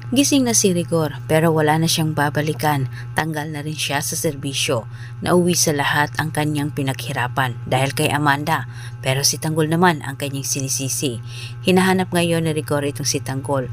Gising na si Rigor pero wala na siyang babalikan. Tanggal na rin siya sa serbisyo. Nauwi sa lahat ang kanyang pinaghirapan dahil kay Amanda. Pero si Tanggol naman ang kanyang sinisisi. Hinahanap ngayon ni Rigor itong si Tanggol.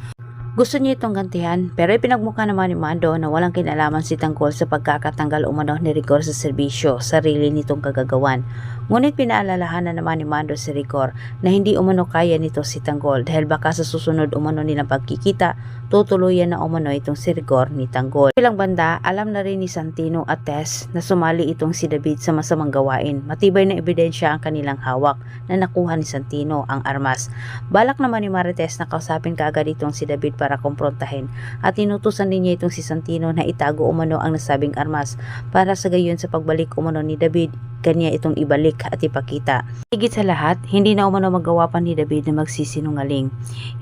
Gusto niya itong gantihan pero ipinagmukha naman ni Mando na walang kinalaman si Tanggol sa pagkakatanggal umano ni Rigor sa serbisyo, sarili nitong kagagawan. Ngunit pinaalalahanan naman ni Mando si Rigor na hindi umano kaya nito si Tanggol dahil baka sa susunod umano nilang pagkikita, tutuluyan na umano itong si Rigor ni Tanggol. Bilang banda, alam na rin ni Santino at Tess na sumali itong si David sa masamang gawain. Matibay na ebidensya ang kanilang hawak na nakuha ni Santino ang armas. Balak naman ni Marites na kausapin kaagad itong si David para kumprontahin at inutusan din niya itong si Santino na itago umano ang nasabing armas para sa gayon sa pagbalik umano ni David kanya itong ibalik at ipakita. Higit sa lahat, hindi na umano magawa pa ni David na magsisinungaling.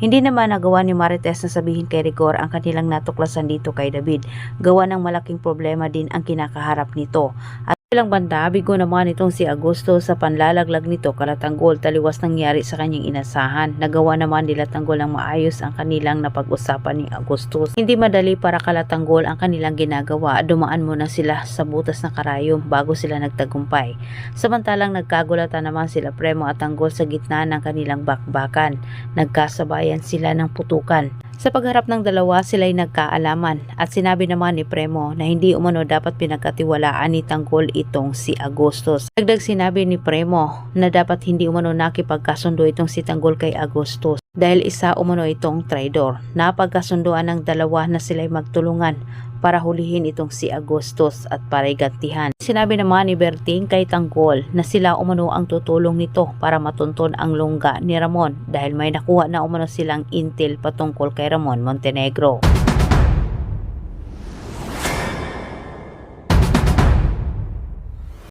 Hindi naman nagawa ni Marites na sabihin kay Rigor ang kanilang natuklasan dito kay David. Gawa ng malaking problema din ang kinakaharap nito. At bilang banda, bigo naman itong si Agosto sa panlalaglag nito kala Tanggol taliwas nangyari sa kanyang inasahan. Nagawa naman nila Tanggol ang maayos ang kanilang napag-usapan ni Agosto. Hindi madali para kala Tanggol ang kanilang ginagawa. Dumaan muna sila sa butas na karayom bago sila nagtagumpay. Samantalang nagkagulatan naman sila Premo at Tanggol sa gitna ng kanilang bakbakan. Nagkasabayan sila ng putukan. Sa pagharap ng dalawa sila'y nagkaalaman at sinabi naman ni Premo na hindi umano dapat pinagkatiwalaan ni Tanggol itong si Agustos. Dagdag sinabi ni Premo na dapat hindi umano nakipagkasundo itong si Tanggol kay Agustos dahil isa umano itong traidor. Napagkasunduan ng dalawa na sila'y magtulungan para hulihin itong si Agustos at para igantihan. Sinabi naman ni Berting kay Tanggol na sila umano ang tutulong nito para matunton ang lungga ni Ramon dahil may nakuha na umano silang intel patungkol kay Ramon Montenegro.